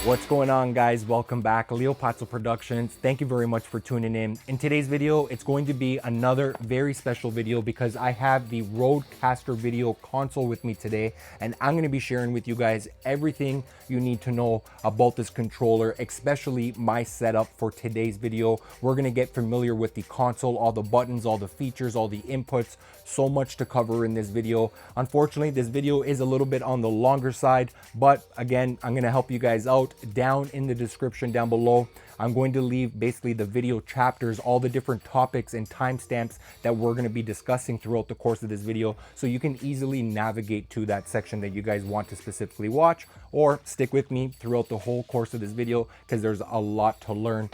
What's going on, guys? Welcome back. Leo Pazzo Productions. Thank you very much for tuning in. In today's video, it's going to be another very special video because I have the RodeCaster video console with me today, and I'm going to be sharing with you guys everything you need to know about this controller, especially my setup for today's video. We're going to get familiar with the console, all the buttons, all the features, all the inputs. So much to cover in this video. Unfortunately, this video is a little bit on the longer side, but again, I'm going to help you guys out. Down in the description down below, I'm going to leave basically the video chapters, all the different topics and timestamps that we're going to be discussing throughout the course of this video, so you can easily navigate to that section that you guys want to specifically watch, or stick with me throughout the whole course of this video because there's a lot to learn.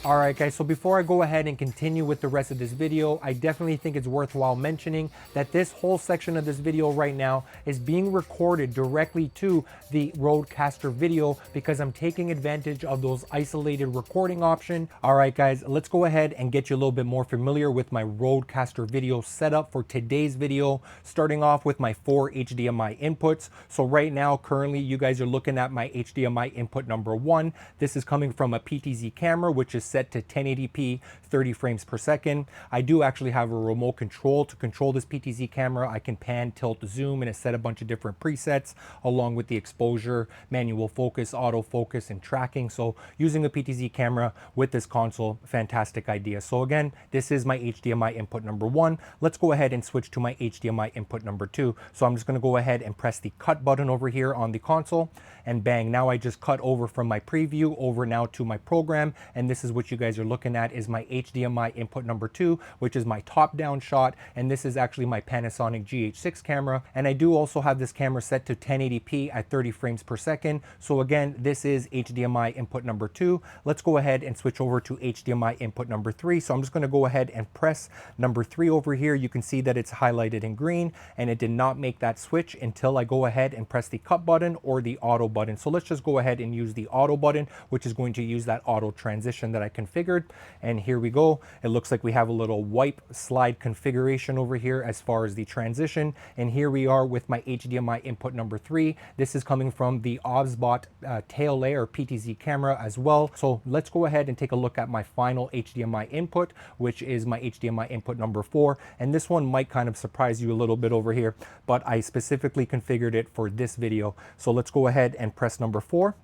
All right, guys, so before I go ahead and continue with the rest of this video, I definitely think it's worthwhile mentioning that this whole section of this video right now is being recorded directly to the RodeCaster video because I'm taking advantage of those isolated recording option. All right, guys, let's go ahead and get you a little bit more familiar with my RodeCaster video setup for today's video, starting off with my 4 HDMI inputs. So right now, currently, you guys are looking at my HDMI input number 1. This is coming from a PTZ camera, which is set to 1080p 30 frames per second. I do actually have a remote control to control this PTZ camera. I can pan, tilt, zoom, and it set a bunch of different presets along with the exposure, manual focus, autofocus, and tracking. So using a PTZ camera with this console, fantastic idea. So again, this is my HDMI input number 1. Let's go ahead and switch to my HDMI input number 2. So I'm just going to go ahead and press the cut button over here on the console, and bang, now I just cut over from my preview over now to my program, and this is what you guys are looking at is my HDMI input number 2, which is my top down shot, and this is actually my Panasonic GH6 camera, and I do also have this camera set to 1080p at 30 frames per second. So again, this is HDMI input number 2. Let's go ahead and switch over to HDMI input number 3. So I'm just going to go ahead and press number 3 over here. You can see that it's highlighted in green, and it did not make that switch until I go ahead and press the cut button or the auto button. So let's just go ahead and use the auto button, which is going to use that auto transition that I configured. And here we go. It looks like we have a little wipe slide configuration over here as far as the transition. And here we are with my HDMI input number 3. This is coming from the Osbot tail layer PTZ camera as well. So let's go ahead and take a look at my final HDMI input, which is my HDMI input number 4. And this one might kind of surprise you a little bit over here, but I specifically configured it for this video. So let's go ahead and press number 4.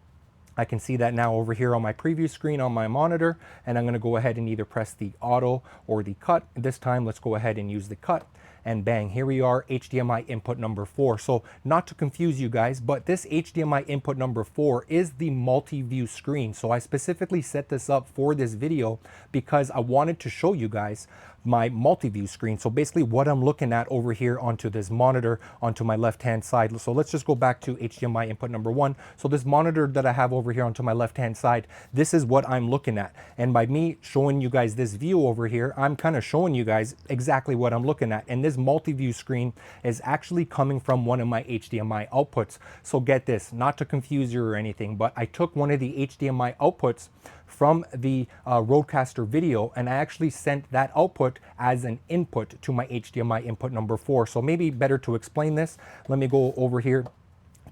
I can see that now over here on my preview screen on my monitor, and I'm going to go ahead and either press the auto or the cut. This time, let's go ahead and use the cut. And bang, here we are, HDMI input number 4. So not to confuse you guys, but this HDMI input number 4 is the multi-view screen. So I specifically set this up for this video because I wanted to show you guys my multi-view screen. So basically what I'm looking at over here onto this monitor onto my left hand side. So let's just go back to HDMI input number 1. So this monitor that I have over here onto my left hand side, this is what I'm looking at. And by me showing you guys this view over here, I'm kind of showing you guys exactly what I'm looking at. And this multi-view screen is actually coming from one of my HDMI outputs. So get this, not to confuse you or anything, but I took one of the HDMI outputs from the RodeCaster video, and I actually sent that output as an input to my HDMI input number 4. So maybe better to explain this, let me go over here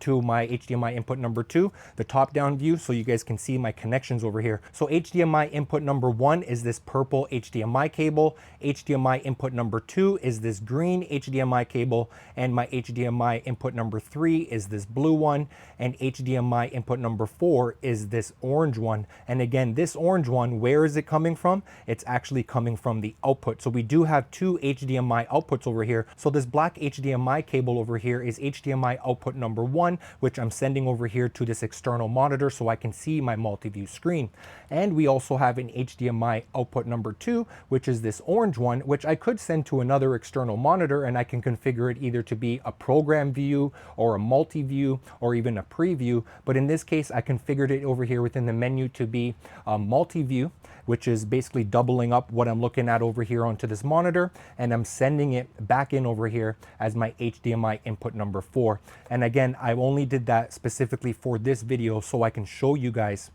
to my HDMI input number 2, the top down view, so you guys can see my connections over here. So HDMI input number 1 is this purple HDMI cable, HDMI input number 2 is this green HDMI cable, and my HDMI input number 3 is this blue one, and HDMI input number 4 is this orange one. And again, this orange one, where is it coming from? It's actually coming from the output. So we do have 2 HDMI outputs over here. So this black HDMI cable over here is HDMI output number 1, which I'm sending over here to this external monitor so I can see my multi-view screen. And we also have an HDMI output number 2, which is this orange one, which I could send to another external monitor, and I can configure it either to be a program view or a multi-view or even a preview. But in this case, I configured it over here within the menu to be a multi-view, which is basically doubling up what I'm looking at over here onto this monitor, and I'm sending it back in over here as my HDMI input number 4. And again, I only did that specifically for this video so I can show you guys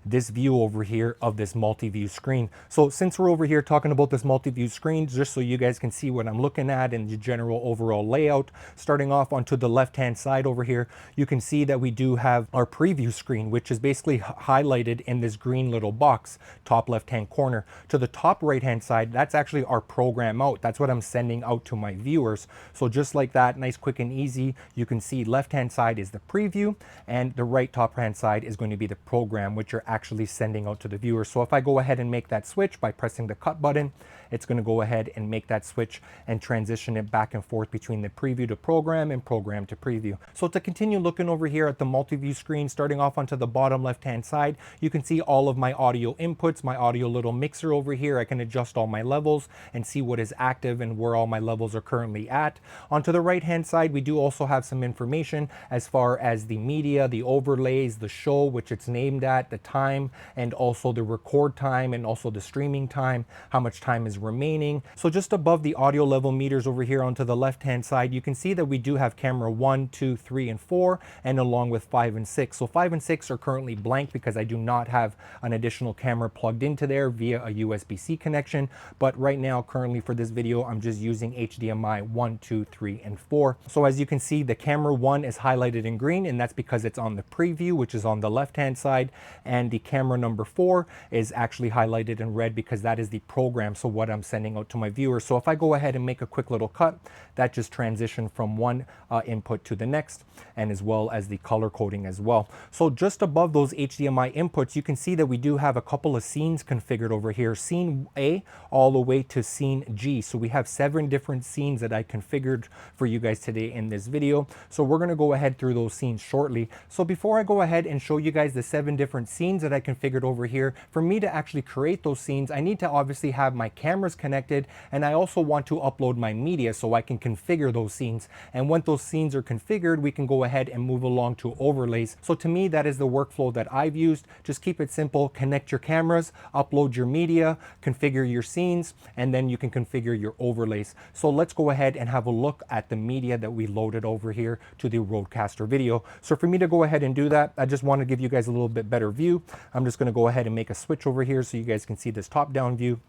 this view over here of this multi-view screen. So since we're over here talking about this multi-view screen, just so you guys can see what I'm looking at and the general overall layout, starting off onto the left-hand side over here, you can see that we do have our preview screen, which is basically highlighted in this green little box, top left-hand corner. To the top right-hand side, that's actually our program out. That's what I'm sending out to my viewers. So just like that, nice, quick, and easy, you can see left-hand side is the preview, and the right top-hand side is going to be the program, which you're actually sending out to the viewer. So if I go ahead and make that switch by pressing the cut button, it's going to go ahead and make that switch and transition it back and forth between the preview to program and program to preview. So to continue looking over here at the multi-view screen, starting off onto the bottom left-hand side, you can see all of my audio inputs, my audio little mixer over here. I can adjust all my levels and see what is active and where all my levels are currently at. Onto the right-hand side, we do also have some information as far as the media, the overlays, the show, which it's named at, the time, and also the record time, and also the streaming time, how much time is remaining. So just above the audio level meters over here onto the left hand side, you can see that we do have camera 1, 2, 3, and 4, and along with 5 and 6. So 5 and 6 are currently blank because I do not have an additional camera plugged into there via a USB-C connection. But right now, currently for this video, I'm just using HDMI 1, 2, 3, and 4. So as you can see, the camera 1 is highlighted in green, and that's because it's on the preview, which is on the left hand side, and the camera number 4 is actually highlighted in red because that is the program, so what I'm sending out to my viewers. So if I go ahead and make a quick little cut, that just transitioned from one input to the next, and as well as the color coding as well. So just above those HDMI inputs, you can see that we do have a couple of scenes configured over here, scene A all the way to scene G. So we have 7 different scenes that I configured for you guys today in this video. So we're going to go ahead through those scenes shortly. So before I go ahead and show you guys the 7 different scenes that I configured over here, for me to actually create those scenes, I need to obviously have my cameras connected, and I also want to upload my media so I can configure those scenes. And once those scenes are configured, we can go ahead and move along to overlays. So to me, that is the workflow that I've used. Just keep it simple, connect your cameras, upload your media, configure your scenes, and then you can configure your overlays. So let's go ahead and have a look at the media that we loaded over here to the RodeCaster video. So for me to go ahead and do that, I just want to give you guys a little bit better view. I'm just going to go ahead and make a switch over here so you guys can see this top-down view.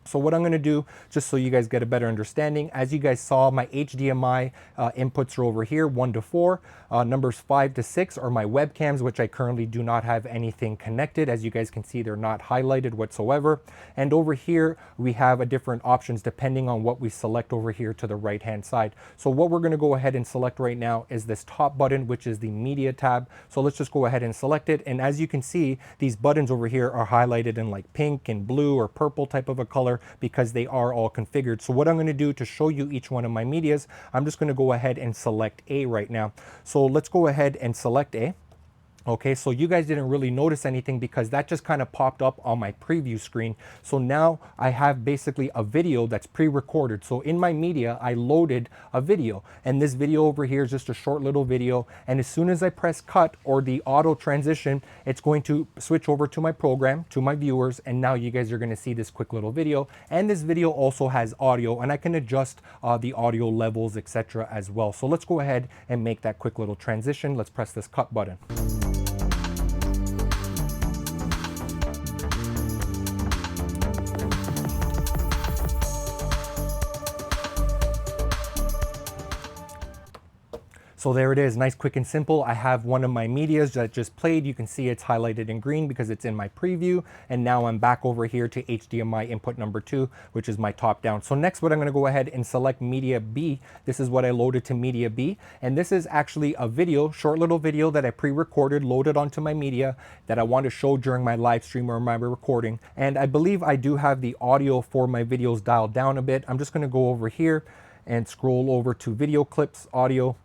So what I'm going to do, just so you guys get a better understanding, as you guys saw, my HDMI inputs are over here, 1 to 4. Numbers 5 to 6 are my webcams, which I currently do not have anything connected. As you guys can see, they're not highlighted whatsoever. And over here, we have a different options depending on what we select over here to the right-hand side. So what we're going to go ahead and select right now is this top button, which is the media tab. So let's just go ahead and select it. And as you can see, these buttons over here are highlighted in like pink and blue or purple type of a color, because they are all configured. So what I'm going to do to show you each one of my medias, I'm just going to go ahead and select A right now. So let's go ahead and select A. Okay, so you guys didn't really notice anything because that just kind of popped up on my preview screen. So now I have basically a video that's pre-recorded. So in my media, I loaded a video, and this video over here is just a short little video. And as soon as I press cut or the auto transition, it's going to switch over to my program, to my viewers. And now you guys are going to see this quick little video. And this video also has audio, and I can adjust the audio levels, etc. as well. So let's go ahead and make that quick little transition. Let's press this cut button. So there it is, nice, quick, and simple. I have one of my medias that just played. You can see it's highlighted in green because it's in my preview. And now I'm back over here to HDMI input number 2, which is my top down. So next, what I'm gonna go ahead and select media B. This is what I loaded to media B. And this is actually a video, short little video that I pre-recorded, loaded onto my media that I want to show during my live stream or my recording. And I believe I do have the audio for my videos dialed down a bit. I'm just gonna go over here and scroll over to video clips, audio.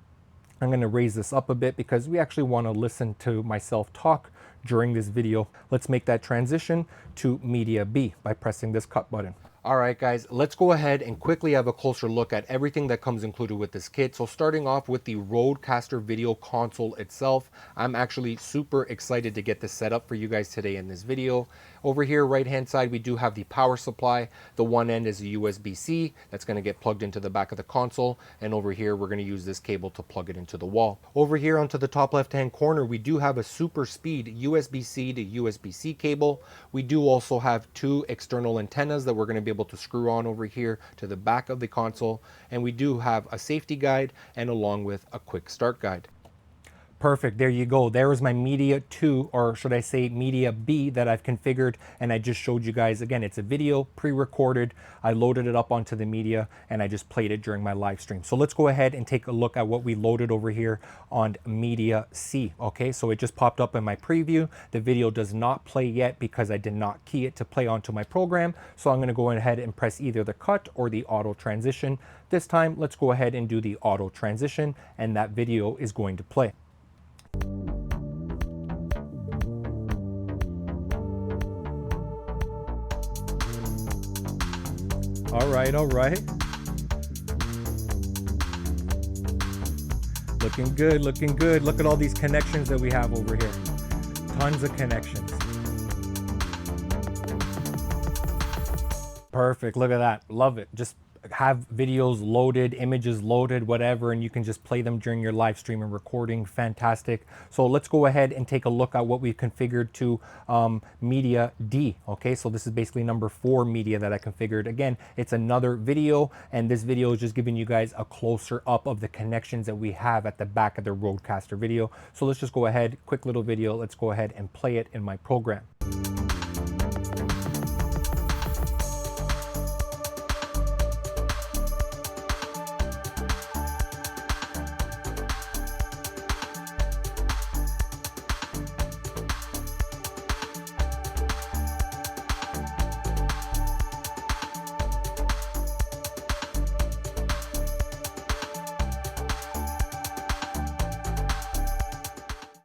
I'm going to raise this up a bit because we actually want to listen to myself talk during this video. Let's make that transition to media B by pressing this cut button. All right, guys, let's go ahead and quickly have a closer look at everything that comes included with this kit. So starting off with the RodeCaster video console itself, I'm actually super excited to get this set up for you guys today in this video. Over here, right-hand side, we do have the power supply. The one end is a USB-C that's going to get plugged into the back of the console. And over here, we're going to use this cable to plug it into the wall. Over here onto the top left-hand corner, we do have a super speed USB-C to USB-C cable. We do also have two external antennas that we're going to be able to screw on over here to the back of the console, and we do have a safety guide and along with a quick start guide. Perfect, there you go. There is my Media 2, or should I say Media B, that I've configured, and I just showed you guys. Again, it's a video pre-recorded. I loaded it up onto the media and I just played it during my live stream. So let's go ahead and take a look at what we loaded over here on Media C. Okay, so it just popped up in my preview. The video does not play yet because I did not key it to play onto my program. So I'm gonna go ahead and press either the cut or the auto transition. This time, let's go ahead and do the auto transition, and that video is going to play. All right. Looking good, looking good. Look at all these connections that we have over here. Tons of connections. Perfect, look at that, love it. Just have videos loaded, images loaded, whatever, and you can just play them during your live stream and recording. Fantastic. So let's go ahead and take a look at what we've configured to Media D. Okay, so this is basically number 4 media that I configured. Again, it's another video, and this video is just giving you guys a closer up of the connections that we have at the back of the RodeCaster video. So let's just go ahead, quick little video, let's go ahead and play it in my program.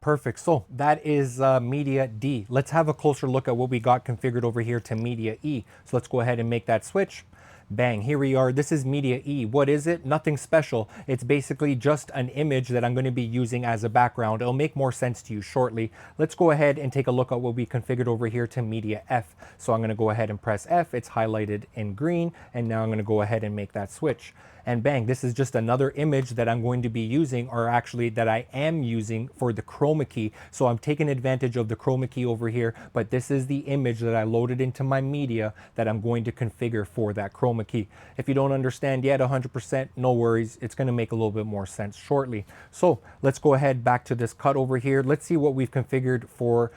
Perfect, so that is Media D. Let's have a closer look at what we got configured over here to Media E. So let's go ahead and make that switch. Bang, here we are. This is Media E. What is it? Nothing special. It's basically just an image that I'm going to be using as a background. It'll make more sense to you shortly. Let's go ahead and take a look at what we configured over here to Media F. So I'm going to go ahead and press F. It's highlighted in green, and now I'm going to go ahead and make that switch. And bang, this is just another image that I'm going to be using, or actually that I am using for the Chroma key. So I'm taking advantage of the Chroma key over here, but this is the image that I loaded into my media that I'm going to configure for that Chroma key. If you don't understand yet 100%, no worries. It's going to make a little bit more sense shortly. So let's go ahead back to this cut over here. Let's see what we've configured for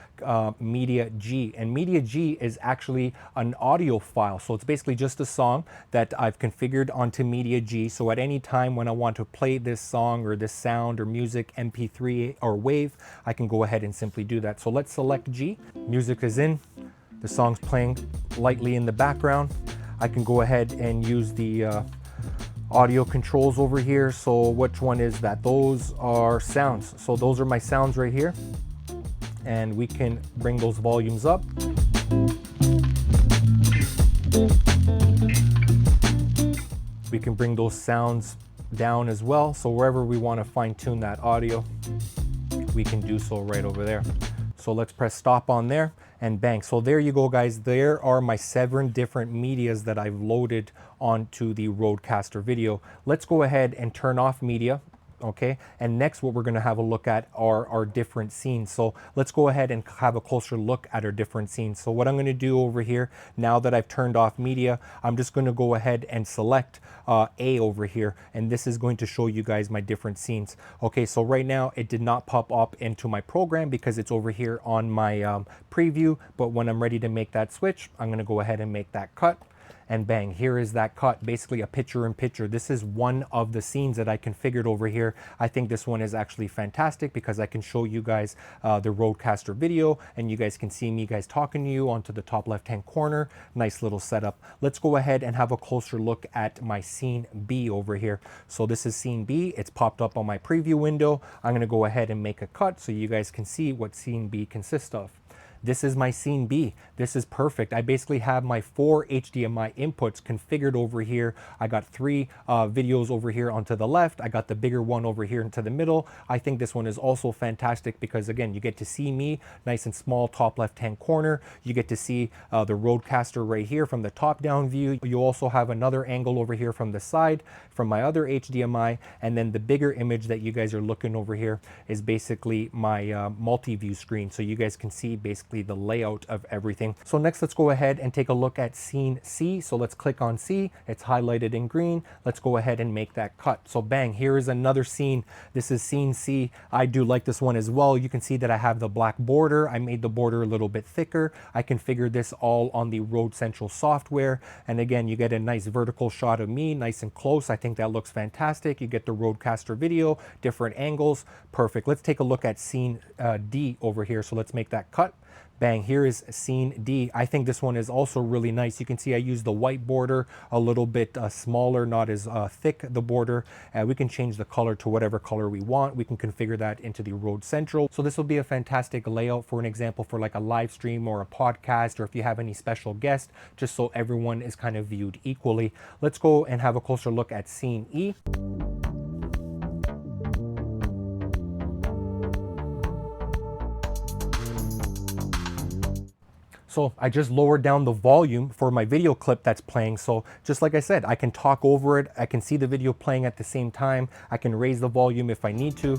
Media G. And Media G is actually an audio file. So it's basically just a song that I've configured onto Media G. So at any time when I want to play this song or this sound or music, MP3 or wave, I can go ahead and simply do that. So let's select G. Music is in. The song's playing lightly in the background. I can go ahead and use the audio controls over here. So which one is that? Those are sounds. So those are my sounds right here. And we can bring those volumes up. We can bring those sounds down as well. So wherever we want to fine tune that audio, we can do so right over there. So let's press stop on there and bang. So there you go, guys. There are my 7 different medias that I've loaded onto the RodeCaster video. Let's go ahead and turn off media. Okay, and next what we're going to have a look at are our different scenes. So let's go ahead and have a closer look at our different scenes. So what I'm going to do over here, now that I've turned off media, I'm just going to go ahead and select A over here, and this is going to show you guys my different scenes. Okay, so right now it did not pop up into my program because it's over here on my preview, but when I'm ready to make that switch, I'm going to go ahead and make that cut. And bang, here is that cut, basically a picture-in-picture. This is one of the scenes that I configured over here. I think this one is actually fantastic because I can show you guys the RodeCaster video, and you guys can see me guys talking to you onto the top left-hand corner. Nice little setup. Let's go ahead and have a closer look at my scene B over here. So this is scene B. It's popped up on my preview window. I'm gonna go ahead and make a cut so you guys can see what scene B consists of. This is my scene B. This is perfect. I basically have my 4 HDMI inputs configured over here. I got 3 videos over here onto the left. I got the bigger one over here into the middle. I think this one is also fantastic because again, you get to see me nice and small top left-hand corner. You get to see the RodeCaster right here from the top-down view. You also have another angle over here from the side from my other HDMI, and then the bigger image that you guys are looking over here is basically my Multiview screen, so you guys can see basically the layout of everything. So next, let's go ahead and take a look at scene C. So let's click on C. It's highlighted in green. Let's go ahead and make that cut. So bang, here is another scene. This is scene C. I do like this one as well. You can see that I have the black border. I made the border a little bit thicker. I configured this all on the Rode Central software, and again, you get a nice vertical shot of me, nice and close. I think that looks fantastic. You get the RodeCaster video, different angles, perfect. Let's take a look at scene D over here. So let's make that cut. Bang, here is scene D. I think this one is also really nice. You can see I used the white border, a little bit smaller, not as thick the border. We can change the color to whatever color we want. We can configure that into the Rode Central. So this will be a fantastic layout for an example for like a live stream or a podcast, or if you have any special guest, just so everyone is kind of viewed equally. Let's go and have a closer look at scene E. So I just lowered down the volume for my video clip that's playing. So just like I said, I can talk over it. I can see the video playing at the same time. I can raise the volume if I need to.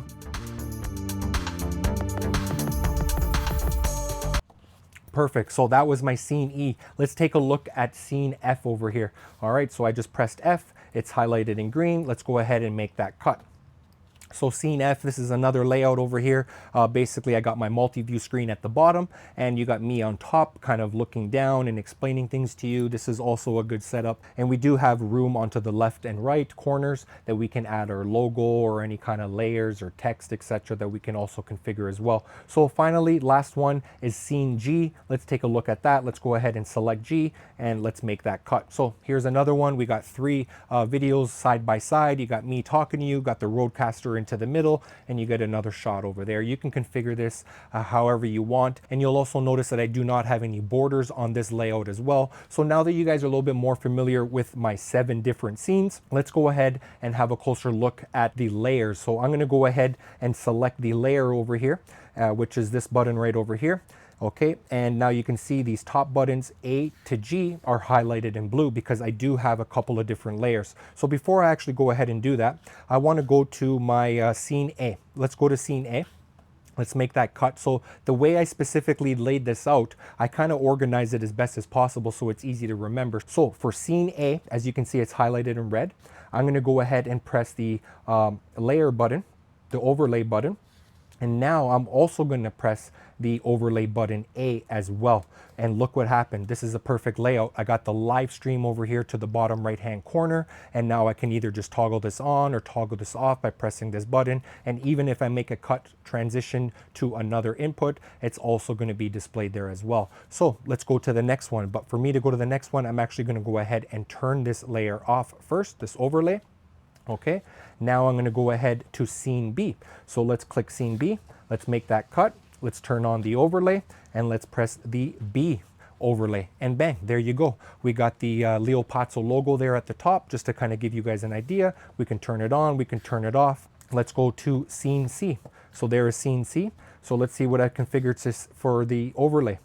Perfect. So that was my scene E. Let's take a look at scene F over here. All right, so I just pressed F. It's highlighted in green. Let's go ahead and make that cut. So scene F, this is another layout over here. Basically, I got my multi-view screen at the bottom, and you got me on top kind of looking down and explaining things to you. This is also a good setup. And we do have room onto the left and right corners that we can add our logo or any kind of layers or text, etc., that we can also configure as well. So finally, last one is scene G. Let's take a look at that. Let's go ahead and select G, and let's make that cut. So here's another one. We got 3 videos side by side. You got me talking to you, got the RodeCaster into the middle, and you get another shot over there. You can configure this however you want, and you'll also notice that I do not have any borders on this layout as well. So now that you guys are a little bit more familiar with my 7 different scenes, let's go ahead and have a closer look at the layers. So I'm going to go ahead and select the layer over here, which is this button right over here. Okay, and now you can see these top buttons A to G are highlighted in blue because I do have a couple of different layers. So before I actually go ahead and do that, I want to go to my scene A. Let's go to scene A. Let's make that cut. So the way I specifically laid this out, I kind of organized it as best as possible so it's easy to remember. So for scene A, as you can see, it's highlighted in red. I'm going to go ahead and press the layer button, the overlay button. And now I'm also going to press the overlay button A as well. And look what happened. This is a perfect layout. I got the live stream over here to the bottom right hand corner. And now I can either just toggle this on or toggle this off by pressing this button. And even if I make a cut transition to another input, it's also going to be displayed there as well. So let's go to the next one. But for me to go to the next one, I'm actually going to go ahead and turn this layer off first, this overlay. Okay, now I'm going to go ahead to scene B. So let's click scene B. Let's make that cut. Let's turn on the overlay and let's press the B overlay, and bang, there you go. We got the Leo Pazzo logo there at the top, just to kind of give you guys an idea. We can turn it on, we can turn it off. Let's go to scene C. So there is scene C. So let's see what I configured for the overlay.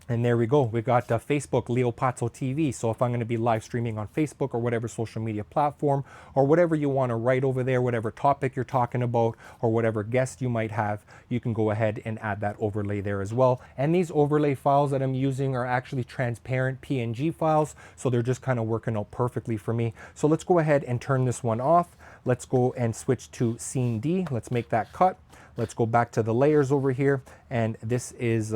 And there we go. We got Facebook Leo Pazzo TV. So if I'm going to be live streaming on Facebook or whatever social media platform, or whatever you want to write over there, whatever topic you're talking about, or whatever guest you might have, you can go ahead and add that overlay there as well. And these overlay files that I'm using are actually transparent PNG files. So they're just kind of working out perfectly for me. So let's go ahead and turn this one off. Let's go and switch to scene D. Let's make that cut. Let's go back to the layers over here. And this is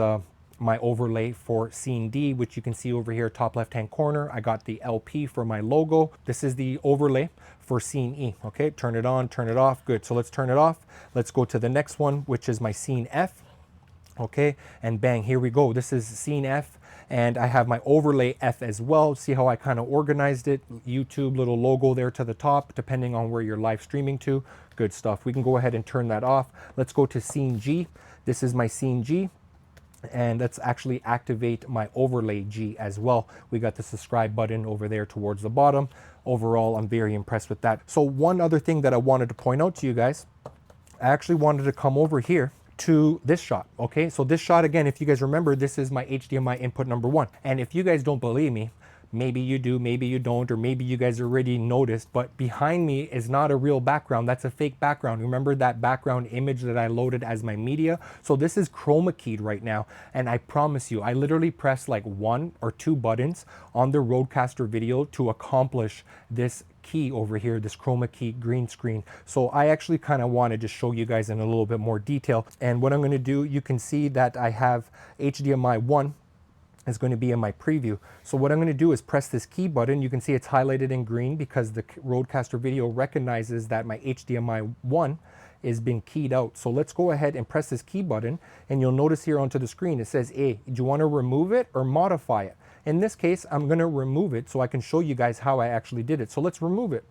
my overlay for scene D, which you can see over here, top left hand corner. I got the LP for my logo. This is the overlay for scene E. Okay, turn it on, turn it off. Good. So let's turn it off. Let's go to the next one, which is my scene F. Okay, and bang, here we go. This is scene F, and I have my overlay F as well. See how I kind of organized it? YouTube little logo there to the top, depending on where you're live streaming to. Good stuff. We can go ahead and turn that off. Let's go to scene G. This is my scene G. And let's actually activate my overlay G as well. We got the subscribe button over there towards the bottom. Overall, I'm very impressed with that. So one other thing that I wanted to point out to you guys, I actually wanted to come over here to this shot. Okay, so this shot, again, if you guys remember, this is my HDMI input number 1. And if you guys don't believe me, maybe you do, maybe you don't, or maybe you guys already noticed, but behind me is not a real background. That's a fake background. Remember that background image that I loaded as my media? So this is chroma keyed right now. And I promise you, I literally pressed like 1 or 2 buttons on the RodeCaster video to accomplish this key over here, this chroma key green screen. So I actually kind of want to just show you guys in a little bit more detail. And what I'm going to do, you can see that I have HDMI 1 is going to be in my preview. So what I'm going to do is press this key button. You can see it's highlighted in green because the RodeCaster video recognizes that my HDMI 1 is being keyed out. So let's go ahead and press this key button, and you'll notice here onto the screen it says, hey, do you want to remove it or modify it? In this case, I'm going to remove it so I can show you guys how I actually did it. So let's remove it.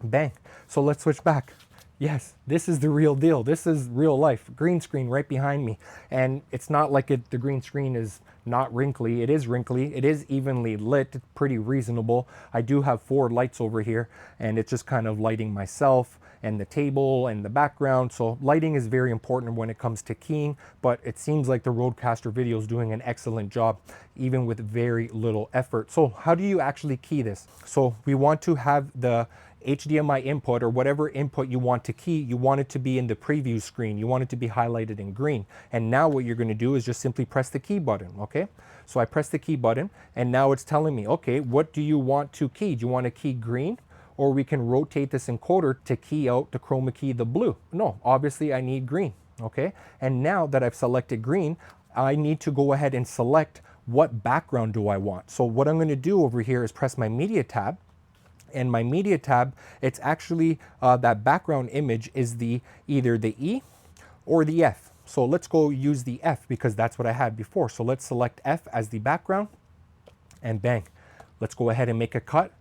Bang. So let's switch back. Yes, this is the real deal. This is real life. Green screen right behind me. And it's not like the green screen is not wrinkly. It is wrinkly. It is evenly lit. It's pretty reasonable. I do have 4 lights over here, and it's just kind of lighting myself and the table and the background. So lighting is very important when it comes to keying, but it seems like the RodeCaster video is doing an excellent job, even with very little effort. So how do you actually key this? So we want to have the HDMI input, or whatever input you want to key, you want it to be in the preview screen. You want it to be highlighted in green. And now what you're going to do is just simply press the key button, okay? So I press the key button, and now it's telling me, okay, what do you want to key? Do you want to key green? Or we can rotate this encoder to key out the chroma key the blue. No, obviously I need green, okay? And now that I've selected green, I need to go ahead and select what background do I want. So what I'm going to do over here is press my media tab. And my media tab, it's actually that background image is either the E or the F. So let's go use the F because that's what I had before. So let's select F as the background, and bang. Let's go ahead and make a cut.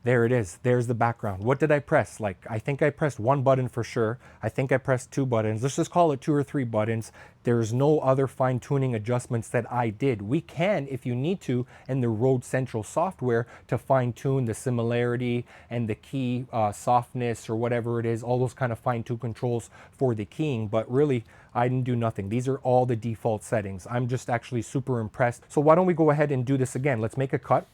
There it is. There's the background. What did I press? Like, I think I pressed 1 button for sure. I think I pressed 2 buttons. Let's just call it 2 or 3 buttons. There's no other fine tuning adjustments that I did. We can, if you need to, in the Rode Central software to fine tune the similarity and the key softness or whatever it is, all those kind of fine tune controls for the keying. But really, I didn't do nothing. These are all the default settings. I'm just actually super impressed. So why don't we go ahead and do this again? Let's make a cut.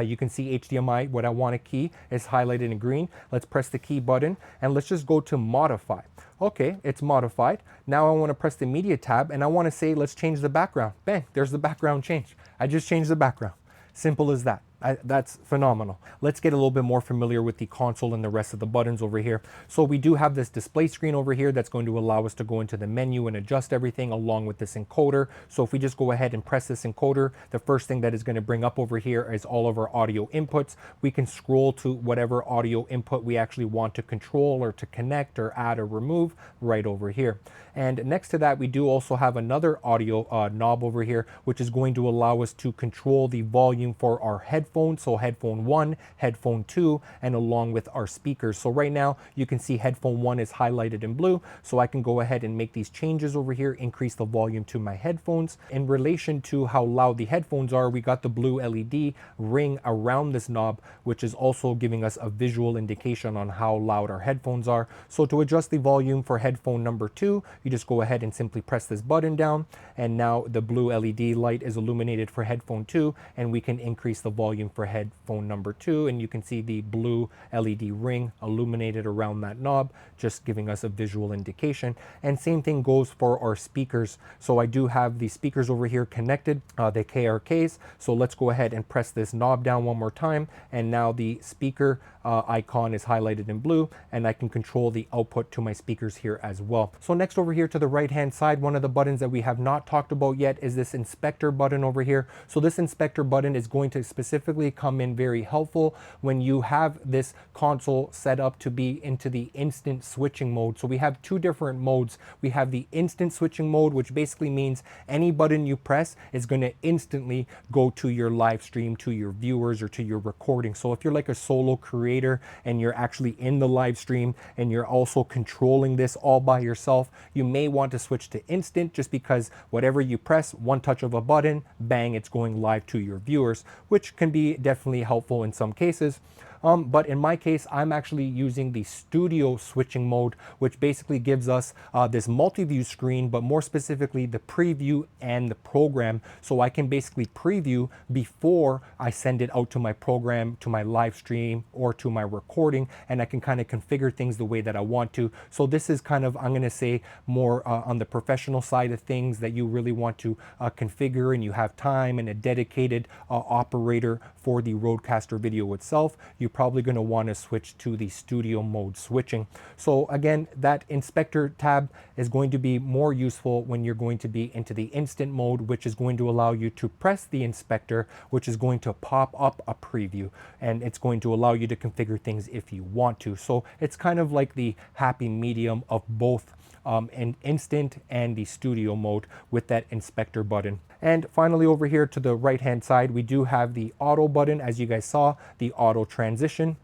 You can see HDMI, what I want to key is highlighted in green. Let's press the key button and let's just go to modify. Okay, it's modified. Now I want to press the media tab and I want to say, let's change the background. Bang, there's the background change. I just changed the background. Simple as that. That's phenomenal. Let's get a little bit more familiar with the console and the rest of the buttons over here. So we do have this display screen over here that's going to allow us to go into the menu and adjust everything along with this encoder. So if we just go ahead and press this encoder, the first thing that is going to bring up over here is all of our audio inputs. We can scroll to whatever audio input we actually want to control or to connect or add or remove right over here. And next to that, we do also have another audio knob over here, which is going to allow us to control the volume for our headphones. So headphone 1, headphone 2, and along with our speakers. So right now you can see headphone 1 is highlighted in blue. So I can go ahead and make these changes over here, increase the volume to my headphones. In relation to how loud the headphones are, we got the blue LED ring around this knob, which is also giving us a visual indication on how loud our headphones are. So to adjust the volume for headphone number 2, you just go ahead and simply press this button down, and now the blue LED light is illuminated for headphone 2, and we can increase the volume for headphone number 2, and you can see the blue LED ring illuminated around that knob, just giving us a visual indication. And same thing goes for our speakers. So I do have the speakers over here connected, the KRKs. So let's go ahead and press this knob down one more time, and now the speaker icon is highlighted in blue, and I can control the output to my speakers here as well. So next over here to the right hand side, one of the buttons that we have not talked about yet is this inspector button over here. So this inspector button is going to specifically specifically come in very helpful when you have this console set up to be into the instant switching mode. So we have two different modes. We have the instant switching mode, which basically means any button you press is going to instantly go to your live stream, to your viewers, or to your recording. So if you're like a solo creator and you're actually in the live stream and you're also controlling this all by yourself, you may want to switch to instant, just because whatever you press, one touch of a button, bang, it's going live to your viewers, which can be definitely helpful in some cases. But in my case, I'm actually using the studio switching mode, which basically gives us this multi-view screen, but more specifically the preview and the program. So I can basically preview before I send it out to my program, to my live stream, or to my recording, and I can kind of configure things the way that I want to. So this is kind of, I'm going to say, more on the professional side of things that you really want to configure, and you have time and a dedicated operator for the RodeCaster video itself. You're probably going to want to switch to the studio mode switching. So again, that inspector tab is going to be more useful when you're going to be into the instant mode, which is going to allow you to press the inspector, which is going to pop up a preview, and it's going to allow you to configure things if you want to. So it's kind of like the happy medium of both an instant and the studio mode with that inspector button. And finally, over here to the right hand side, we do have the auto button. As you guys saw, the auto transition.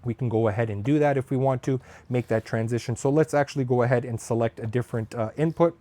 We can go ahead and do that if we want to make that transition. So let's actually go ahead and select a different input.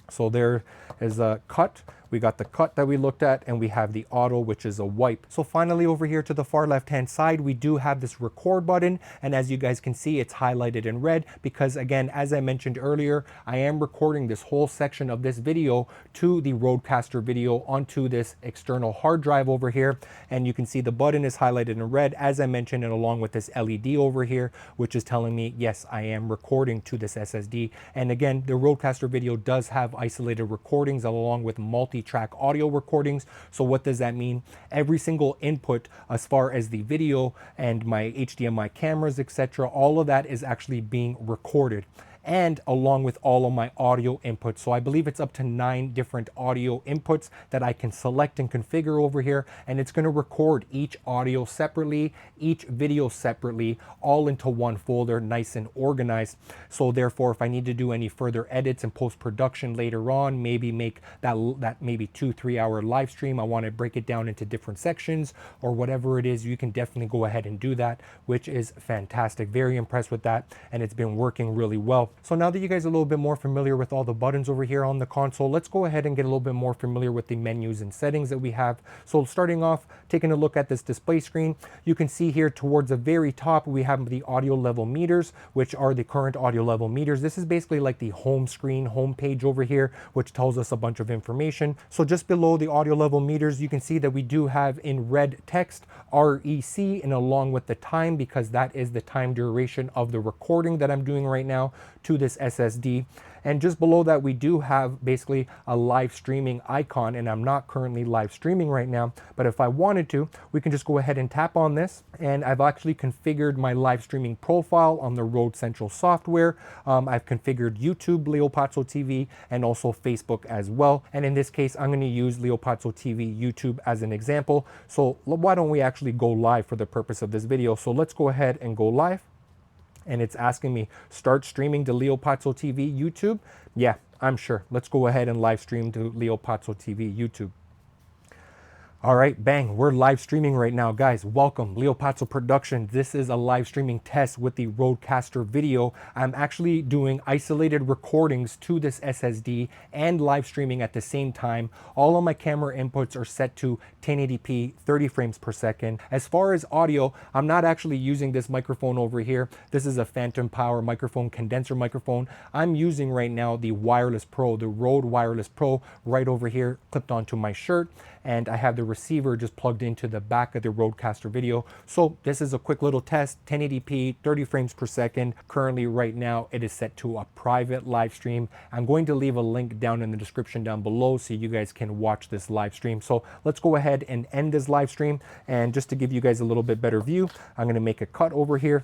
So there is a cut. We got the cut that we looked at, and we have the auto, which is a wipe. So finally, over here to the far left hand side, we do have this record button, and as you guys can see, it's highlighted in red because, again, as I mentioned earlier, I am recording this whole section of this video to the RodeCaster video onto this external hard drive over here, and you can see the button is highlighted in red, as I mentioned, and along with this LED over here, which is telling me, yes, I am recording to this SSD. And again, the RodeCaster video does have isolated recordings along with multi-track audio recordings. So what does that mean? Every single input as far as the video and my HDMI cameras, etc., all of that is actually being recorded, and along with all of my audio inputs. So I believe it's up to 9 different audio inputs that I can select and configure over here, and it's going to record each audio separately, each video separately, all into one folder, nice and organized. So therefore, if I need to do any further edits and post-production later on, maybe make that maybe 2-3 hour live stream, I want to break it down into different sections or whatever it is, you can definitely go ahead and do that, which is fantastic. Very impressed with that, and it's been working really well. So now that you guys are a little bit more familiar with all the buttons over here on the console, let's go ahead and get a little bit more familiar with the menus and settings that we have. So starting off, taking a look at this display screen, you can see here towards the very top, we have the audio level meters, which are the current audio level meters. This is basically like the home screen, home page over here, which tells us a bunch of information. So just below the audio level meters, you can see that we do have in red text REC, and along with the time, because that is the time duration of the recording that I'm doing right now to this SSD. And just below that, we do have basically a live streaming icon, and I'm not currently live streaming right now, but if I wanted to, we can just go ahead and tap on this, and I've actually configured my live streaming profile on the Rode Central software. I've configured YouTube, Leo Pazzo TV, and also Facebook as well. And in this case, I'm going to use Leo Pazzo TV YouTube as an example. So why don't we actually go live for the purpose of this video? So let's go ahead and go live. And it's asking me, start streaming to Leo Pazzo TV YouTube. Yeah, I'm sure. Let's go ahead and live stream to Leo Pazzo TV YouTube. All right, bang, we're live streaming right now, guys. Welcome, Leo Pazzo Production. This is a live streaming test with the RodeCaster video. I'm actually doing isolated recordings to this SSD and live streaming at the same time. All of my camera inputs are set to 1080p, 30 frames per second. As far as audio, I'm not actually using this microphone over here. This is a phantom power microphone, condenser microphone. I'm using right now the Wireless Pro, the Rode Wireless Pro, right over here, clipped onto my shirt. And I have the receiver just plugged into the back of the RodeCaster video. So this is a quick little test, 1080p, 30 frames per second. Currently right now, it is set to a private live stream. I'm going to leave a link down in the description down below so you guys can watch this live stream. So let's go ahead and end this live stream. And just to give you guys a little bit better view, I'm gonna make a cut over here.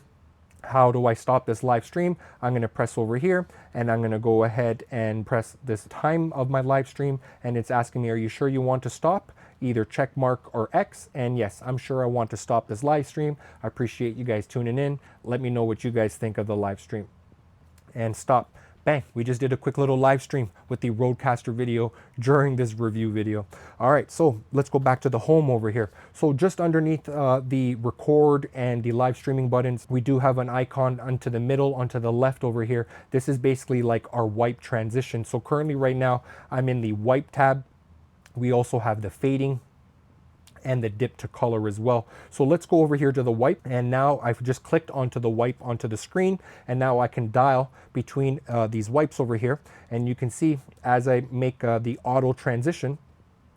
How do I stop this live stream? I'm going to press over here, and I'm going to go ahead and press this time of my live stream, and it's asking me, are you sure you want to stop? either check mark or X. And yes, I'm sure I want to stop this live stream. I appreciate you guys tuning in. Let me know what you guys think of the live stream. And stop. Bang, we just did a quick little live stream with the RodeCaster video during this review video. All right, so let's go back to the home over here. So just underneath the record and the live streaming buttons, we do have an icon onto the middle, onto the left over here. This is basically like our wipe transition. So currently right now, I'm in the wipe tab. We also have the fading and the dip to color as well. So let's go over here to the wipe, and now I've just clicked onto the wipe onto the screen, and now I can dial between these wipes over here, and you can see as I make the auto transition,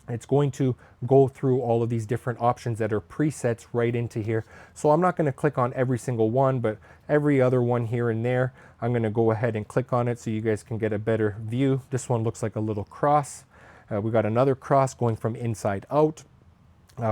it's going to go through all of these different options that are presets right into here. So I'm not going to click on every single one, but every other one here and there, I'm going to go ahead and click on it so you guys can get a better view. This one looks like a little cross. We got another cross going from inside out.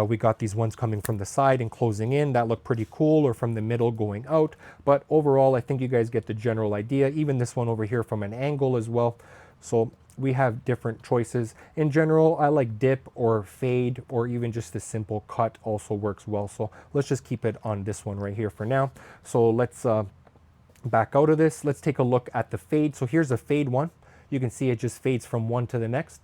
We got these ones coming from the side and closing in that look pretty cool, or from the middle going out. But overall, I think you guys get the general idea. Even this one over here from an angle as well. So we have different choices. In general, I like dip or fade, or even just the simple cut also works well. So let's just keep it on this one right here for now. So let's back out of this. Let's take a look at the fade. So here's a fade one. You can see it just fades from one to the next.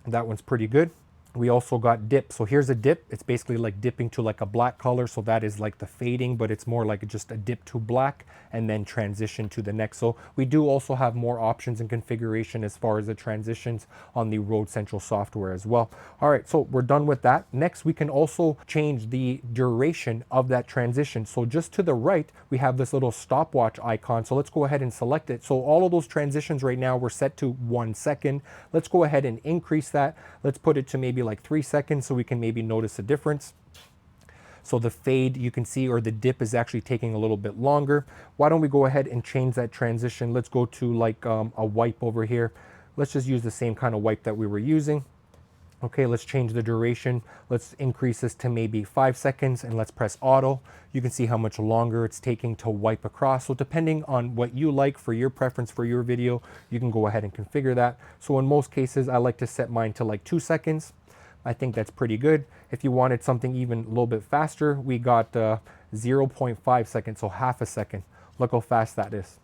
That one's pretty good. We also got dip. So here's a dip. It's basically like dipping to like a black color. So that is like the fading, but it's more like just a dip to black and then transition to the next. So we do also have more options and configuration as far as the transitions on the Rode Central software as well. All right, so we're done with that. Next, we can also change the duration of that transition. So just to the right, we have this little stopwatch icon. So let's go ahead and select it. So all of those transitions right now were set to 1 second. Let's go ahead and increase that. Let's put it to maybe like 3 seconds so we can maybe notice a difference. So the fade, you can see, or the dip is actually taking a little bit longer. Why don't we go ahead and change that transition? Let's go to like a wipe over here. Let's just use the same kind of wipe that we were using. Okay, let's change the duration. Let's increase this to maybe 5 seconds, and let's press auto. You can see how much longer it's taking to wipe across. So depending on what you like for your preference for your video, you can go ahead and configure that. So in most cases, I like to set mine to like 2 seconds. I think that's pretty good. If you wanted something even a little bit faster, we got 0.5 seconds, so half a second. Look how fast that is.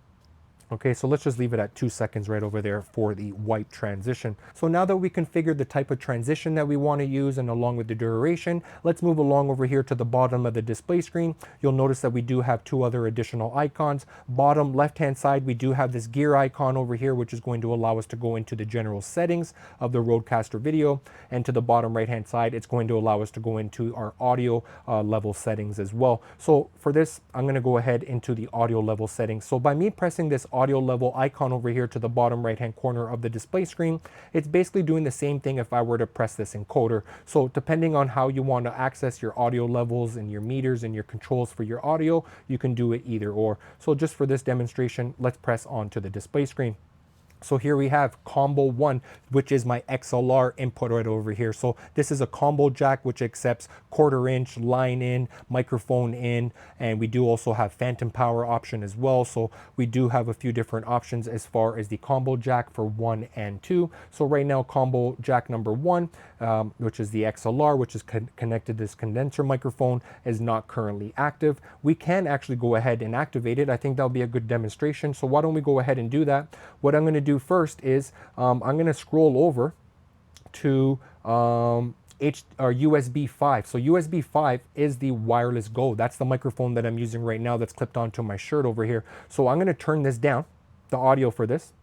Okay, so let's just leave it at 2 seconds right over there for the wipe transition. So now that we configured the type of transition that we want to use and along with the duration, let's move along over here to the bottom of the display screen. You'll notice that we do have 2 other additional icons. Bottom left-hand side, we do have this gear icon over here, which is going to allow us to go into the general settings of the RodeCaster video. And to the bottom right-hand side, it's going to allow us to go into our audio level settings as well. So for this, I'm going to go ahead into the audio level settings. So by me pressing this audio level icon over here to the bottom right hand corner of the display screen, it's basically doing the same thing if I were to press this encoder. So depending on how you want to access your audio levels and your meters and your controls for your audio, you can do it either or. So just for this demonstration, let's press onto the display screen. So here we have combo 1, which is my XLR input right over here. So this is a combo jack, which accepts 1/4 inch line in, microphone in, and we do also have phantom power option as well. So we do have a few different options as far as the combo jack for 1 and 2. So right now, combo jack number 1, which is the XLR, which is connected to this condenser microphone, is not currently active. We can actually go ahead and activate it. I think that'll be a good demonstration. So why don't we go ahead and do that? What I'm going to do first is I'm going to scroll over to USB 5. So USB 5 is the wireless Go. That's the microphone that I'm using right now that's clipped onto my shirt over here. So I'm going to turn this down, the audio for this.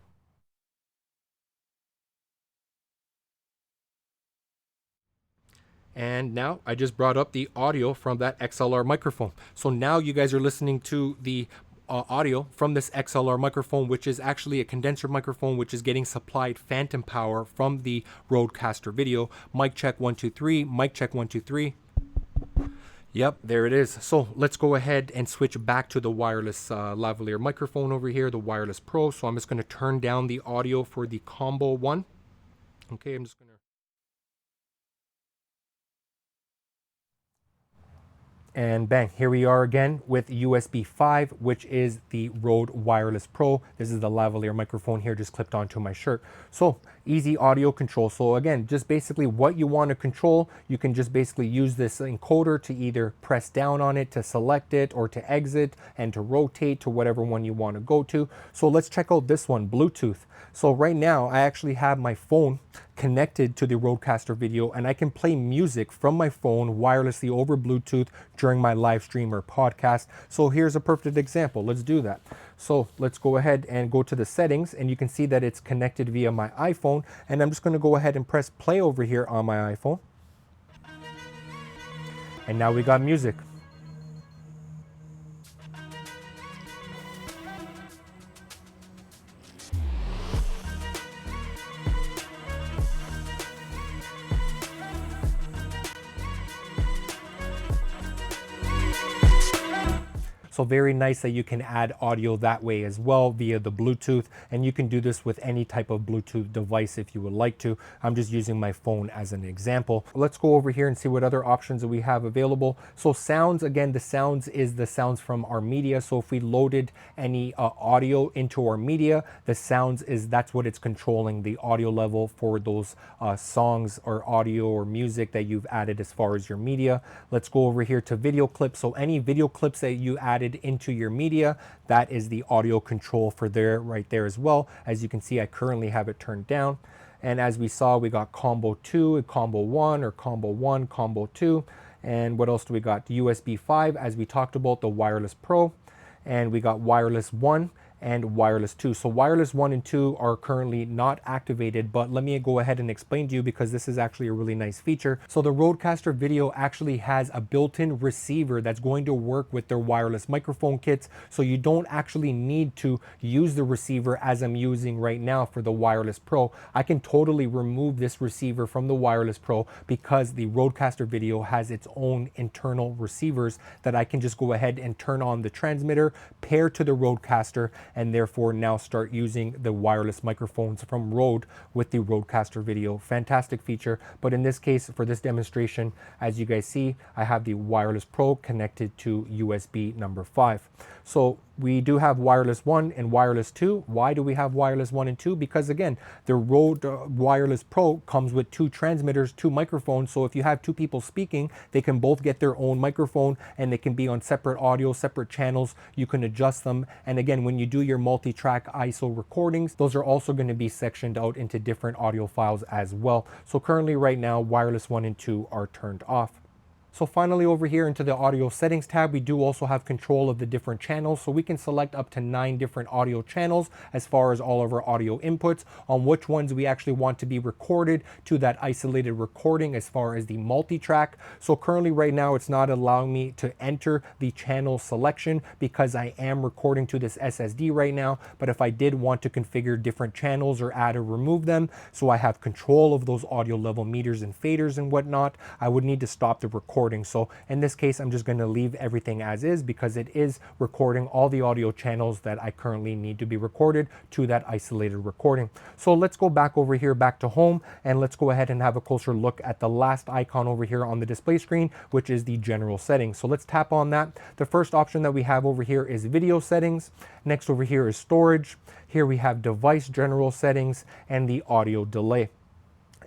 And now I just brought up the audio from that XLR microphone. So now you guys are listening to the audio from this XLR microphone, which is actually a condenser microphone, which is getting supplied phantom power from the RodeCaster video. Mic check 1 2 3, mic check 1 2 3. Yep, there it is. So let's go ahead and switch back to the wireless lavalier microphone over here, the Wireless Pro. So I'm just going to turn down the audio for the combo 1. Okay, I'm just going to... And bang, here we are again with USB 5, which is the Rode Wireless Pro. This is the lavalier microphone here, just clipped onto my shirt. So easy audio control. So again, just basically what you want to control, you can just basically use this encoder to either press down on it to select it, or to exit, and to rotate to whatever one you want to go to. So let's check out this one, Bluetooth. So right now I actually have my phone connected to the RodeCaster video, and I can play music from my phone wirelessly over Bluetooth during my live stream or podcast. So here's a perfect example. Let's do that. So let's go ahead and go to the settings, and you can see that it's connected via my iPhone, and I'm just going to go ahead and press play over here on my iPhone. And now we got music. So very nice that you can add audio that way as well via the Bluetooth, and you can do this with any type of Bluetooth device if you would like to. I'm just using my phone as an example. Let's go over here and see what other options that we have available. So sounds, again, the sounds is the sounds from our media. So if we loaded any audio into our media, the sounds is, that's what it's controlling, the audio level for those songs or audio or music that you've added as far as your media. Let's go over here to video clips. So any video clips that you added into your media, that is the audio control for there, right there as well. As you can see, I currently have it turned down. And as we saw, we got combo 2, combo 1, or combo 1, combo 2. And what else do we got? USB 5, as we talked about, the Wireless Pro. And we got wireless 1 and wireless 2. So wireless 1 and 2 are currently not activated, but let me go ahead and explain to you, because this is actually a really nice feature. So the RodeCaster video actually has a built-in receiver that's going to work with their wireless microphone kits, so you don't actually need to use the receiver as I'm using right now for the Wireless Pro. I can totally remove this receiver from the Wireless Pro because the RodeCaster video has its own internal receivers that I can just go ahead and turn on the transmitter, pair to the RodeCaster, and therefore now start using the wireless microphones from Rode with the RodeCaster video. Fantastic feature. But in this case, for this demonstration, as you guys see, I have the Wireless Pro connected to USB number 5. So we do have wireless 1 and wireless 2. Why do we have wireless 1 and 2? Because again, the Rode Wireless Pro comes with 2 transmitters, 2 microphones. So if you have 2 people speaking, they can both get their own microphone, and they can be on separate audio, separate channels. You can adjust them. And again, when you do your multi-track ISO recordings, those are also going to be sectioned out into different audio files as well. So currently right now, wireless 1 and 2 are turned off. So finally, over here into the audio settings tab, we do also have control of the different channels. So we can select up to 9 different audio channels as far as all of our audio inputs, on which ones we actually want to be recorded to that isolated recording as far as the multi-track. So currently right now, it's not allowing me to enter the channel selection because I am recording to this SSD right now. But if I did want to configure different channels or add or remove them, so I have control of those audio level meters and faders and whatnot, I would need to stop the recording. So in this case, I'm just going to leave everything as is, because it is recording all the audio channels that I currently need to be recorded to that isolated recording. So let's go back over here, back to home, and let's go ahead and have a closer look at the last icon over here on the display screen, which is the general settings. So let's tap on that. The first option that we have over here is video settings. Next over here is storage. Here we have device general settings and the audio delay,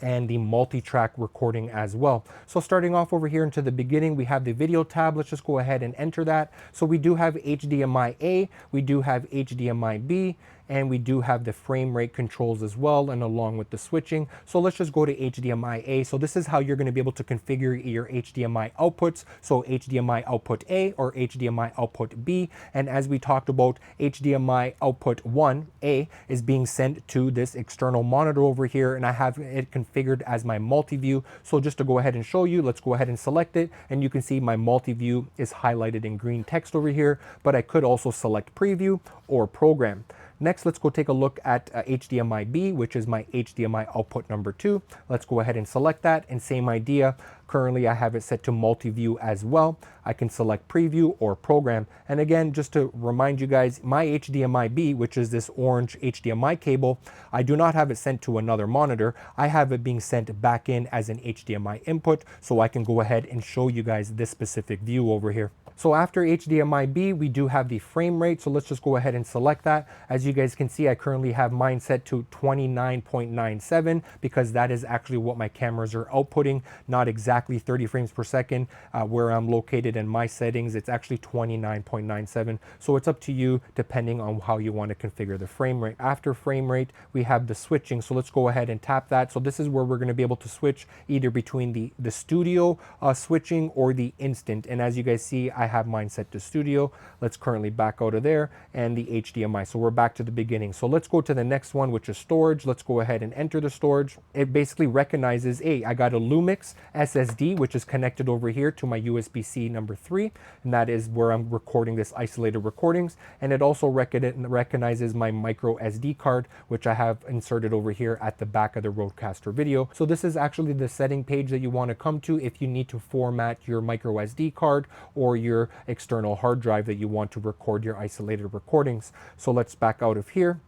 and the multi-track recording as well. So starting off over here into the beginning, we have the video tab. Let's just go ahead and enter that. So we do have HDMI A, we do have HDMI B, and we do have the frame rate controls as well, and along with the switching. So let's just go to HDMI A. So this is how you're going to be able to configure your HDMI outputs. So HDMI output A or HDMI output B. And as we talked about, HDMI output 1A is being sent to this external monitor over here, and I have it configured as my multi-view. So just to go ahead and show you, let's go ahead and select it, and you can see my multi-view is highlighted in green text over here, but I could also select preview or program. Next, let's go take a look at HDMI B, which is my HDMI output number 2. Let's go ahead and select that, and same idea. Currently, I have it set to multi-view as well. I can select preview or program. And again, just to remind you guys, my HDMI B, which is this orange HDMI cable, I do not have it sent to another monitor. I have it being sent back in as an HDMI input, so I can go ahead and show you guys this specific view over here. So after HDMI B, we do have the frame rate. So let's just go ahead and select that. As you guys can see, I currently have mine set to 29.97 because that is actually what my cameras are outputting, not exactly 30 frames per second where I'm located in my settings. It's actually 29.97. So it's up to you depending on how you want to configure the frame rate. After frame rate, we have the switching. So let's go ahead and tap that. So this is where we're going to be able to switch either between the studio switching or the instant. And as you guys see, I have mine set to studio. Let's currently back out of there, and the HDMI. So we're back to the beginning. So let's go to the next one, which is storage. Let's go ahead and enter the storage. It basically recognizes, hey, I got a Lumix SSD, which is connected over here to my USB-C number 3, and that is where I'm recording this isolated recordings. And it also recognizes my micro SD card, which I have inserted over here at the back of the RodeCaster video. So this is actually the setting page that you want to come to if you need to format your micro SD card or your external hard drive that you want to record your isolated recordings. So let's back out of here.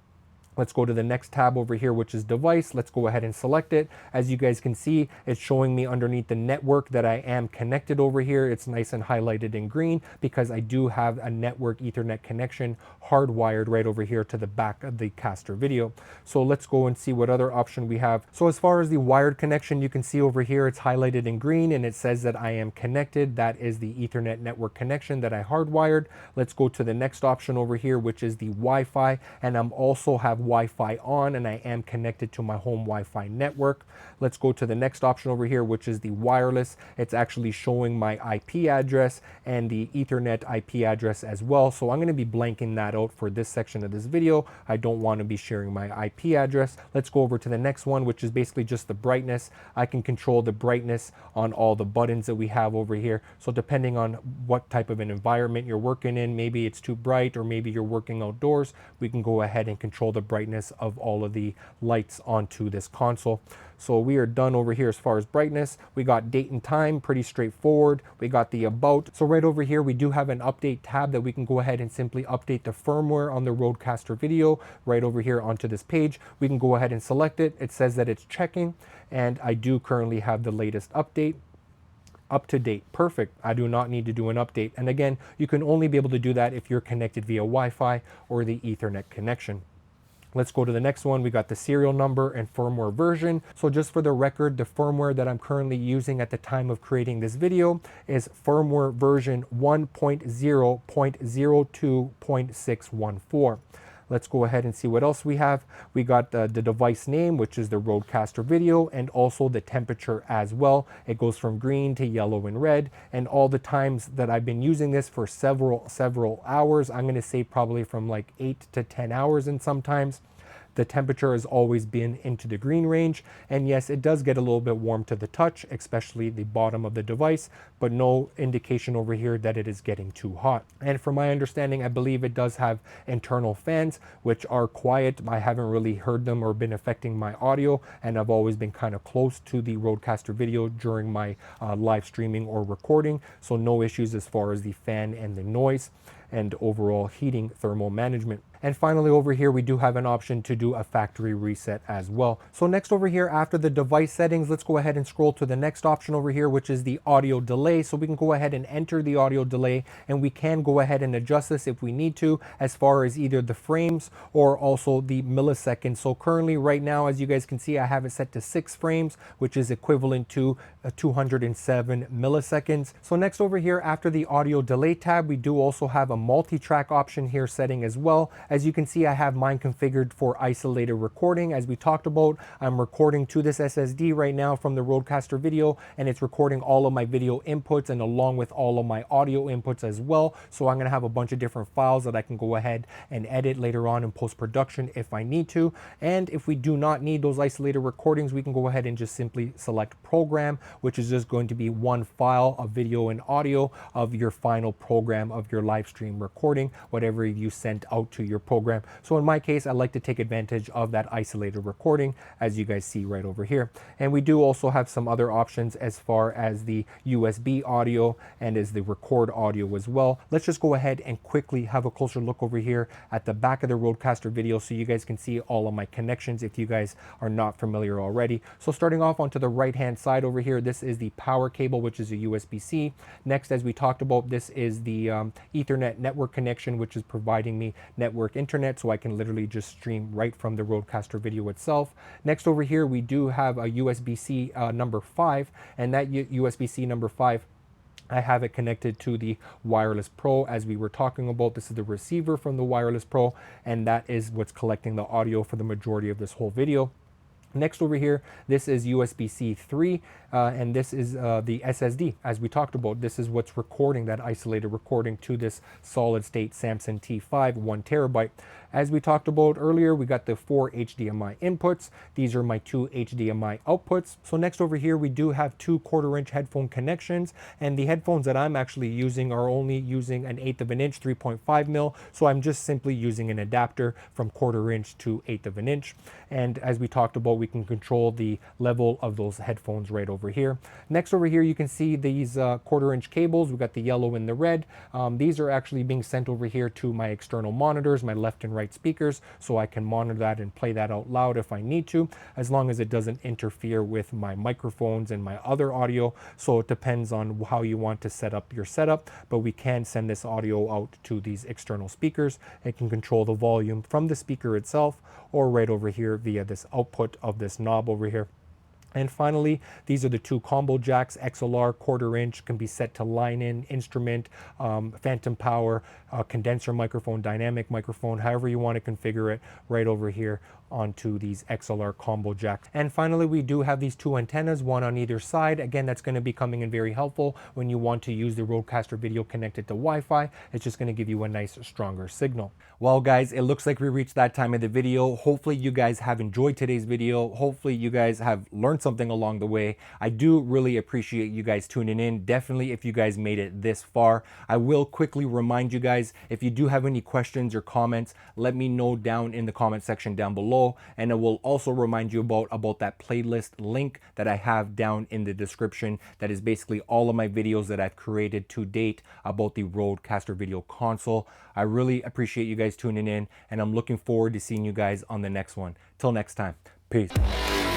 Let's go to the next tab over here, which is device. Let's go ahead and select it. As you guys can see, it's showing me underneath the network that I am connected over here. It's nice and highlighted in green because I do have a network Ethernet connection hardwired right over here to the back of the caster video. So let's go and see what other option we have. So as far as the wired connection, you can see over here, it's highlighted in green and it says that I am connected. That is the Ethernet network connection that I hardwired. Let's go to the next option over here, which is the Wi-Fi. And I'm also have Wi-Fi on and I am connected to my home Wi-Fi network. Let's go to the next option over here, which is the wireless. It's actually showing my IP address and the Ethernet IP address as well. So I'm going to be blanking that out for this section of this video. I don't want to be sharing my IP address. Let's go over to the next one, which is basically just the brightness. I can control the brightness on all the buttons that we have over here. So depending on what type of an environment you're working in, maybe it's too bright or maybe you're working outdoors, we can go ahead and control the brightness of all of the lights onto this console. So we are done over here as far as brightness. We got date and time, pretty straightforward. We got the about. So right over here, we do have an update tab that we can go ahead and simply update the firmware on the RodeCaster video right over here onto this page. We can go ahead and select it. It says that it's checking, and I do currently have the latest update. Up to date. Perfect. I do not need to do an update. And again, you can only be able to do that if you're connected via Wi-Fi or the Ethernet connection. Let's go to the next one. We got the serial number and firmware version. So just for the record, the firmware that I'm currently using at the time of creating this video is firmware version 1.0.02.614. Let's go ahead and see what else we have. We got the device name, which is the RodeCaster video, and also the temperature as well. It goes from green to yellow and red, and all the times that I've been using this for several hours. I'm going to say probably from like 8 to 10 hours, and sometimes the temperature has always been into the green range. And yes, it does get a little bit warm to the touch, especially the bottom of the device, but no indication over here that it is getting too hot. And from my understanding, I believe it does have internal fans, which are quiet. I haven't really heard them or been affecting my audio, and I've always been kind of close to the RodeCaster video during my live streaming or recording. So no issues as far as the fan and the noise and overall heating thermal management. And finally over here, we do have an option to do a factory reset as well. So next over here, after the device settings, let's go ahead and scroll to the next option over here, which is the audio delay. So we can go ahead and enter the audio delay, and we can go ahead and adjust this if we need to, as far as either the frames or also the milliseconds. So currently right now, as you guys can see, I have it set to 6 frames, which is equivalent to 207 milliseconds. So next over here, after the audio delay tab, we do also have a multi-track option here setting as well. As you can see, I have mine configured for isolated recording. As we talked about, I'm recording to this SSD right now from the RodeCaster video, and it's recording all of my video inputs and along with all of my audio inputs as well. So I'm going to have a bunch of different files that I can go ahead and edit later on in post-production if I need to. And if we do not need those isolated recordings, we can go ahead and just simply select program, which is just going to be one file of video and audio of your final program of your live stream recording, whatever you sent out to your program. So in my case, I like to take advantage of that isolated recording, as you guys see right over here. And we do also have some other options as far as the USB audio and as the record audio as well. Let's just go ahead and quickly have a closer look over here at the back of the RodeCaster video so you guys can see all of my connections if you guys are not familiar already. So starting off onto the right hand side over here, this is the power cable, which is a USB-C. Next, as we talked about, this is the Ethernet network connection, which is providing me network internet so I can literally just stream right from the RodeCaster video itself. Next over here, we do have a USB-C number 5, and that USB-C number 5, I have it connected to the Wireless Pro as we were talking about. This is the receiver from the Wireless Pro, and that is what's collecting the audio for the majority of this whole video. Next over here, this is USB-C 3, and this is the SSD. As we talked about, this is what's recording that isolated recording to this solid state Samsung T5, 1 terabyte. As we talked about earlier, we got the 4 HDMI inputs. These are my 2 HDMI outputs. So next over here, we do have 2 1/4-inch headphone connections, and the headphones that I'm actually using are only using an 1/8 of an inch, 3.5 mil. So I'm just simply using an adapter from 1/4 inch to 1/8 of an inch. And as we talked about, we can control the level of those headphones right over here. Next over here, you can see these 1/4 inch cables. We've got the yellow and the red. These are actually being sent over here to my external monitors, my left and right speakers, so I can monitor that and play that out loud if I need to, as long as it doesn't interfere with my microphones and my other audio. So it depends on how you want to set up your setup, but we can send this audio out to these external speakers. It can control the volume from the speaker itself or right over here via this output of this knob over here. And finally, these are the 2 combo jacks, XLR, 1/4 inch, can be set to line in, instrument, phantom power, condenser microphone, dynamic microphone, however you want to configure it, right over here onto these XLR combo jacks. And finally, we do have these 2 antennas, one on either side. Again, that's going to be coming in very helpful when you want to use the RodeCaster video connected to Wi-Fi. It's just going to give you a nice, stronger signal. Well, guys, it looks like we reached that time of the video. Hopefully you guys have enjoyed today's video. Hopefully you guys have learned something along the way. I do really appreciate you guys tuning in. Definitely if you guys made it this far. I will quickly remind you guys, if you do have any questions or comments, let me know down in the comment section down below. And I will also remind you about that playlist link that I have down in the description. That is basically all of my videos that I've created to date about the RodeCaster video console. I really appreciate you guys tuning in, and I'm looking forward to seeing you guys on the next one. Till next time, peace.